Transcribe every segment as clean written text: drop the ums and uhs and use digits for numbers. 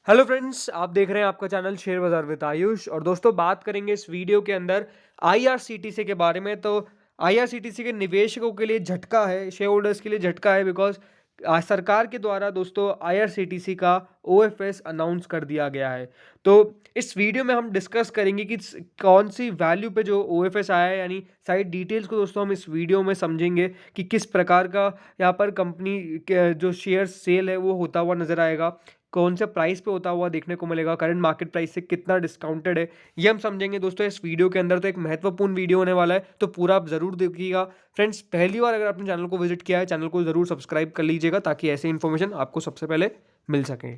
Hello friends, आप देख रहे हैं आपका चैनल शेयर बाजार विद आयुष। और दोस्तों, बात करेंगे इस वीडियो के अंदर आईआरसीटीसी के बारे में। तो आईआरसीटीसी के निवेशकों के लिए झटका है, शेयर होल्डर्स के लिए झटका है, बिकॉज सरकार के द्वारा दोस्तों आईआरसीटीसी का ओएफएस अनाउंस कर दिया गया है। तो इस वीडियो में हम डिस्कस करेंगे कि कौन सी वैल्यू पे जो ओएफएस आया है, यानी सारी डिटेल्स को दोस्तों हम इस वीडियो में समझेंगे कि किस प्रकार का यहाँ पर कंपनी के जो शेयर सेल है वो होता हुआ नजर आएगा, कौन से प्राइस पे होता हुआ देखने को मिलेगा, करंट मार्केट प्राइस से कितना डिस्काउंटेड है, ये हम समझेंगे दोस्तों इस वीडियो के अंदर। तो एक महत्वपूर्ण वीडियो होने वाला है, तो पूरा आप जरूर देखिएगा। फ्रेंड्स, पहली बार अगर आपने चैनल को विजिट किया है, चैनल को जरूर सब्सक्राइब कर लीजिएगा ताकि ऐसे इन्फॉर्मेशन आपको सबसे पहले मिल सके।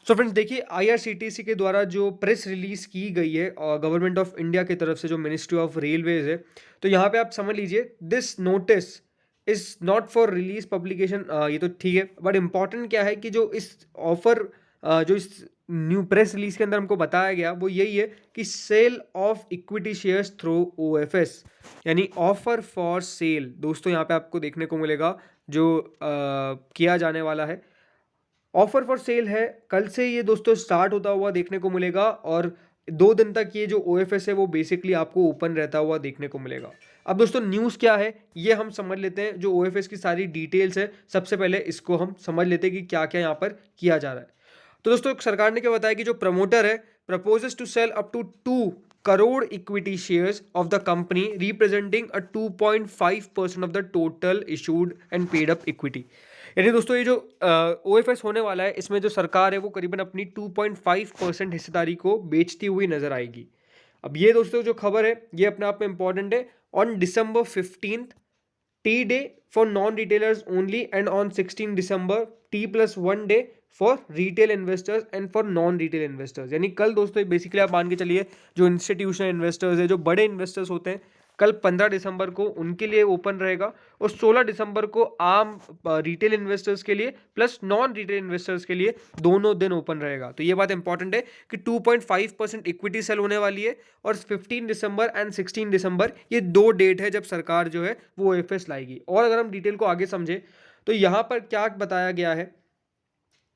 सो फ्रेंड्स, देखिए, आईआरसीटीसी के द्वारा जो प्रेस रिलीज की गई है गवर्नमेंट ऑफ इंडिया की तरफ से, जो मिनिस्ट्री ऑफ रेलवेज है, तो यहाँ पे आप समझ लीजिए, this notice is not for release publication. ये तो ठीक है, बट इंपॉर्टेंट क्या है कि जो इस ऑफर जो इस न्यू प्रेस रिलीज के अंदर हमको बताया गया वो यही है कि sale of equity shares through OFS, यानी ऑफर फॉर सेल दोस्तों यहाँ पे आपको देखने को मिलेगा जो किया जाने वाला है। ऑफर फॉर सेल है, कल से ये दोस्तों स्टार्ट होता हुआ देखने को मिलेगा और 2 दिन तक ये जो ओएफएस है वो बेसिकली आपको ओपन रहता हुआ देखने को मिलेगा। अब दोस्तों, न्यूज़ क्या है ये हम समझ लेते हैं। जो ओएफएस की सारी डिटेल्स है, सबसे पहले इसको हम समझ लेते हैं कि क्या क्या यहाँ पर किया जा रहा है। तो दोस्तों, सरकार ने क्या बताया कि जो प्रमोटर है proposes to sell up to 2 crore equity shares of the company representing a 2.5% of the total issued and paid up equity. यानी दोस्तों, ये जो ओएफएस होने वाला है, इसमें जो सरकार है वो करीबन अपनी 2.5% हिस्सेदारी को बेचती हुई नजर आएगी। अब ये दोस्तों जो खबर है ये अपने आप में इंपॉर्टेंट है। On December 15th, T day for non retailers only, and on 16 December T+1 day for retail investors and for non retail investors. यानी कल दोस्तों बेसिकली आप मान के चलिए, जो इंस्टीट्यूशनल इन्वेस्टर्स है, जो बड़े इन्वेस्टर्स होते हैं, कल 15 दिसंबर को उनके लिए ओपन रहेगा और 16 दिसंबर को आम रिटेल इन्वेस्टर्स के लिए प्लस नॉन रिटेल इन्वेस्टर्स के लिए दोनों दिन ओपन रहेगा। तो ये बात इंपॉर्टेंट है कि 2.5% इक्विटी सेल होने वाली है और 15 दिसंबर एंड 16 दिसंबर ये 2 डेट है जब सरकार जो है वो ओएफएस लाएगी। और अगर हम डिटेल को आगे समझे तो यहाँ पर क्या बताया गया है,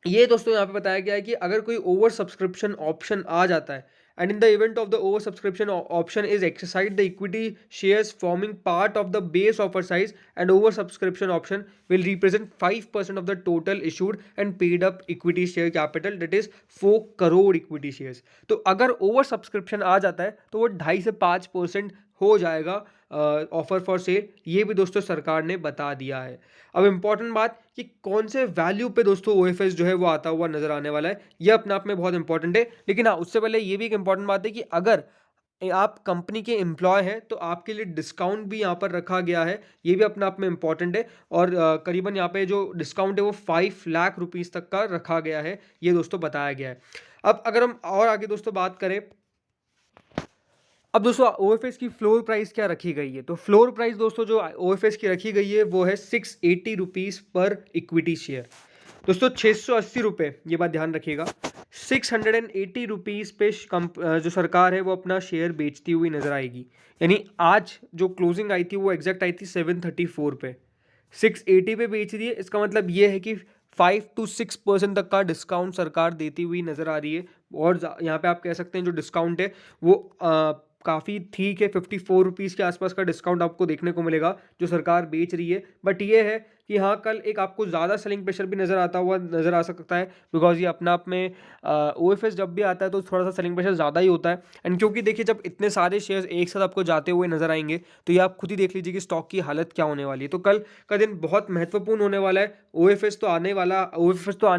ये दोस्तों यहाँ पे बताया गया है कि अगर कोई ओवर सब्सक्रिप्शन ऑप्शन आ जाता है, and in the event of the over subscription option is exercise, the equity shares forming part of the base offer size and over subscription option will represent 5% of the total issued and paid up equity share capital, that is 4 crore equity shares. तो अगर over subscription आ जाता है तो वो 2.5 से 5% हो जाएगा offer for cell. ये भी दोस्तों सरकार ने बता दिया है। अब इंपॉर्टेंट बात कि कौन से वैल्यू पे दोस्तों ओएफएस जो है वो आता हुआ नजर आने वाला है, ये अपने आप में बहुत इंपॉर्टेंट है। लेकिन हाँ, उससे पहले ये भी एक इंपॉर्टेंट बात है कि अगर आप कंपनी के एम्प्लॉय हैं तो आपके लिए डिस्काउंट भी यहाँ पर रखा गया है, ये भी अपने आप में इंपॉर्टेंट है। और करीबन यहाँ पे जो डिस्काउंट है वो 5 लाख रुपीज़ तक का रखा गया है, ये दोस्तों बताया गया है। अब अगर हम और आगे दोस्तों बात करें, अब दोस्तों ओएफएस की फ्लोर प्राइस क्या रखी गई है, तो फ्लोर प्राइस दोस्तों जो ओएफएस की रखी गई है वो है 680 रुपीज़ पर इक्विटी शेयर। दोस्तों 680 रुपये, ये बात ध्यान रखिएगा, 680 रुपीज़ पे जो सरकार है वो अपना शेयर बेचती हुई नजर आएगी। यानी आज जो क्लोजिंग आई थी वो एग्जैक्ट आई थी 734 पे, 680 पे बेच रही है। इसका मतलब ये है कि 5 to 6% तक का डिस्काउंट सरकार देती हुई नजर आ रही है। और यहाँ पे आप कह सकते हैं जो डिस्काउंट है वो काफ़ी ठीक है, 54 रुपीज़ के आसपास का डिस्काउंट आपको देखने को मिलेगा जो सरकार बेच रही है। बट ये है कि हाँ, कल एक आपको ज़्यादा सेलिंग प्रेशर भी नज़र आ सकता है, बिकॉज ये अपना आप में ओएफएस जब भी आता है तो थोड़ा सा सेलिंग प्रेशर ज़्यादा ही होता है। एंड क्योंकि देखिए, जब इतने सारे शेयर्स एक साथ आपको जाते हुए नजर आएंगे तो ये आप खुद ही देख लीजिए कि स्टॉक की हालत क्या होने वाली है। तो कल का दिन बहुत महत्वपूर्ण होने वाला है। ओएफएस तो आने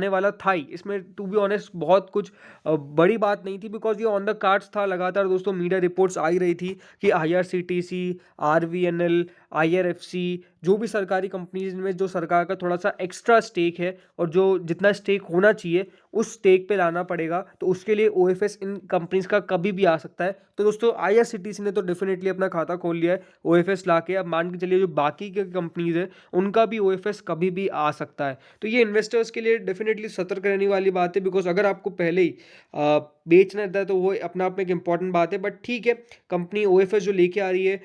वाला था ही, इसमें टू बी ऑनेस्ट बहुत कुछ बड़ी बात नहीं थी, बिकॉज ये ऑन द कार्ड्स था। लगातार दोस्तों मीडिया रिपोर्ट्स आई रही थी कि आईआरसीटीसी, आरवीएनएल, आईआरएफसी, जो भी सरकारी कंपनीज में जो सरकार का थोड़ा सा एक्स्ट्रा स्टेक है और जो जितना स्टेक होना चाहिए उस स्टेक पे लाना पड़ेगा, तो उसके लिए ओएफएस इन कंपनीज का कभी भी आ सकता है। तो दोस्तों आईआरसीटीसी ने तो डेफिनेटली अपना खाता खोल लिया है ओएफएस लाके। अब मान के चलिए जो बाकी के कंपनीज है उनका भी ओएफएस कभी भी आ सकता है। तो ये इन्वेस्टर्स के लिए डेफिनेटली सतर्क रहने वाली बात है, बिकॉज अगर आपको पहले ही बेचना रहता है तो वो अपना आप में एक इंपॉर्टेंट बात है। बट ठीक है, कंपनी ओएफएस जो लेके आ रही है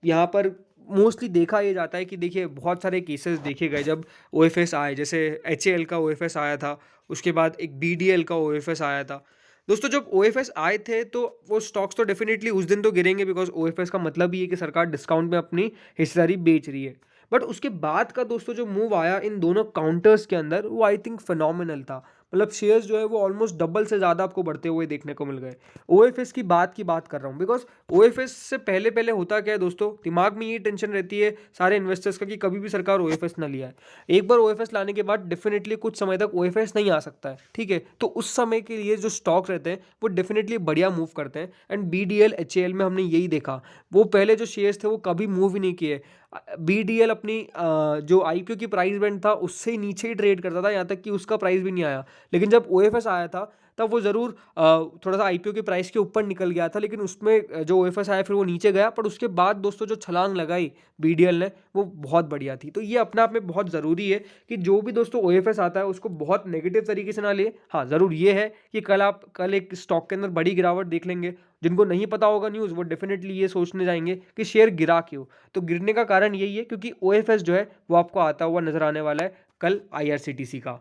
यहाँ पर मोस्टली देखा ये जाता है कि देखिए बहुत सारे केसेस देखे गए जब ओएफएस आए, जैसे एचएएल का ओएफएस आया था, उसके बाद एक बीडीएल का ओएफएस आया था। दोस्तों जब ओएफएस आए थे तो वो स्टॉक्स तो डेफिनेटली उस दिन तो गिरेंगे, बिकॉज ओएफएस का मतलब ही है कि सरकार डिस्काउंट में अपनी हिस्सेदारी बेच रही है। बट उसके बाद का दोस्तों जो मूव आया इन दोनों काउंटर्स के अंदर, वो आई थिंक फिनोमिनल था। मतलब शेयर्स जो है वो ऑलमोस्ट डबल से ज़्यादा आपको बढ़ते हुए देखने को मिल गए। ओएफएस की बात कर रहा हूँ, बिकॉज ओएफएस से पहले पहले होता क्या है दोस्तों, दिमाग में ये टेंशन रहती है सारे इन्वेस्टर्स का कि कभी भी सरकार ओएफएस ना लिया है। एक बार ओएफएस लाने के बाद डेफिनेटली कुछ समय तक ओएफएस नहीं आ सकता है, ठीक है। तो उस समय के लिए जो स्टॉक रहते हैं वो डेफिनेटली बढ़िया मूव करते हैं। एंड बीडीएल एचएएल में हमने यही देखा, वो पहले जो शेयर्स थे वो कभी मूव ही नहीं किए। बीडीएल अपनी जो आईपीओ की प्राइस बैंड था उससे ही नीचे ही ट्रेड करता था, यहाँ तक कि उसका प्राइस भी नहीं आया। लेकिन जब ओएफएस आया था तब वो ज़रूर थोड़ा सा आईपीओ के प्राइस के ऊपर निकल गया था, लेकिन उसमें जो ओएफएस आया फिर वो नीचे गया। पर उसके बाद दोस्तों जो छलांग लगाई बीडीएल ने वो बहुत बढ़िया थी। तो ये अपने आप में बहुत ज़रूरी है कि जो भी दोस्तों ओएफएस आता है उसको बहुत नेगेटिव तरीके से ना ले। हाँ, ज़रूर ये है कि कल एक स्टॉक के अंदर बड़ी गिरावट देख लेंगे। जिनको नहीं पता होगा न्यूज़, वो डेफिनेटली ये सोचने जाएंगे कि शेयर गिरा क्यों। तो गिरने का कारण यही है क्योंकि ओएफएस जो है वो आपको आता हुआ नजर आने वाला है कल आईआरसीटीसी का।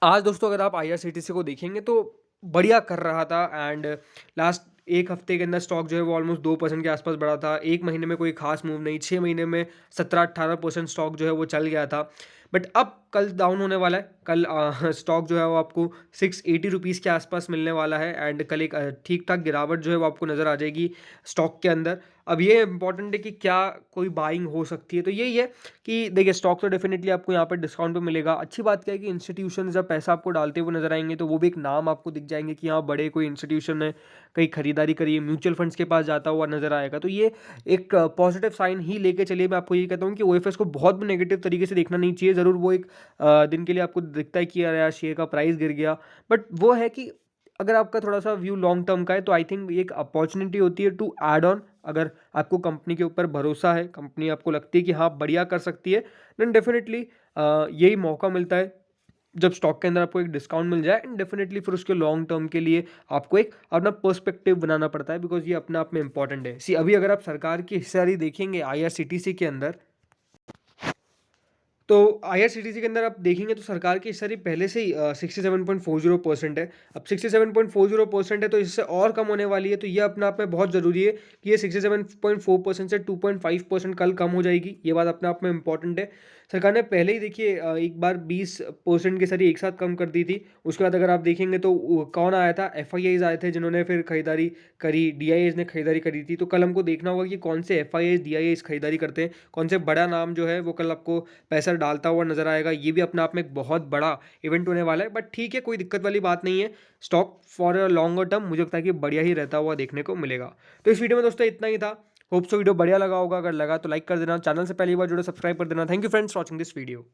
आज दोस्तों अगर आप आईआरसीटीसी को देखेंगे तो बढ़िया कर रहा था। एंड लास्ट एक हफ्ते के अंदर स्टॉक जो है वो ऑलमोस्ट 2% के आसपास बढ़ा था। एक महीने में कोई खास मूव नहीं, 6 महीने में 17-18% स्टॉक जो है वो चल गया था। बट अब कल डाउन होने वाला है। कल स्टॉक जो है वो आपको 680 रुपीज़ के आसपास मिलने वाला है। एंड कल एक ठीक ठाक गिरावट जो है वो आपको नज़र आ जाएगी स्टॉक के अंदर। अब ये इंपॉर्टेंट है कि क्या कोई बाइंग हो सकती है, तो यही है कि देखिए स्टॉक तो डेफिनेटली आपको यहाँ पर डिस्काउंट पे मिलेगा। अच्छी बात क्या है कि इंस्टीट्यूशन जब पैसा आपको डालते हुए नजर आएंगे तो वो भी एक नाम आपको दिख जाएंगे कि हाँ बड़े कोई इंस्टीट्यूशन ने कहीं खरीदारी करी है, म्यूचुअल फंड्स के पास जाता हुआ नजर आएगा। तो ये एक पॉजिटिव साइन ही लेके चलिए। मैं आपको ये कहता हूँ कि ओएफएस को बहुत भी नेगेटिव तरीके से देखना नहीं चाहिए। ज़रूर वो एक दिन के लिए आपको दिखता है कि यार शेयर का प्राइस गिर गया, बट वो है कि अगर आपका थोड़ा सा व्यू लॉन्ग टर्म का है तो आई थिंक एक अपॉर्चुनिटी होती है टू ऐड ऑन। अगर आपको कंपनी के ऊपर भरोसा है, कंपनी आपको लगती है कि हाँ बढ़िया कर सकती है, देन डेफिनेटली यही मौका मिलता है जब स्टॉक के अंदर आपको एक डिस्काउंट मिल जाए। एंड डेफिनेटली फिर उसके लॉन्ग टर्म के लिए आपको एक अपना पर्सपेक्टिव बनाना पड़ता है, बिकॉज ये अपने आप में इंपॉर्टेंट है। सी अभी अगर आप सरकार की हिस्सेदारी देखेंगे आईआरसीटीसी के अंदर, तो आईआरसीटीसी के अंदर आप देखेंगे तो सरकार की हिस्सेदारी पहले से ही 67.40% है। अब 67.40% है तो इससे और कम होने वाली है। तो ये अपने आप में बहुत ज़रूरी है कि ये 67.4% से 2.5% कल कम हो जाएगी। ये बात अपने आप में इंपॉर्टेंट है। सरकार ने पहले ही देखिए एक बार 20% के सारी एक साथ कम कर दी थी। उसके बाद अगर आप देखेंगे तो कौन आया था, एफआईआईज आए थे जिन्होंने फिर खरीदारी करी, डीआईएज ने खरीदारी करी थी। तो कल हमको देखना होगा कि कौन से एफआईआईज डीआईएज खरीदारी करते हैं, कौन से बड़ा नाम जो है वो कल आपको पैसा डालता हुआ नजर आएगा। ये भी अपने आप में एक बहुत बड़ा इवेंट होने वाला है। बट ठीक है, कोई दिक्कत वाली बात नहीं है। Stock for a longer term मुझे लगता है कि बढ़िया ही रहता हुआ देखने को मिलेगा। तो इस वीडियो में दोस्तों इतना ही था। होप सो वीडियो बढ़िया लगा होगा। अगर लगा तो लाइक कर देना, चैनल से पहली बार जुड़े सब्सक्राइब कर देना। Thank you friends watching this video.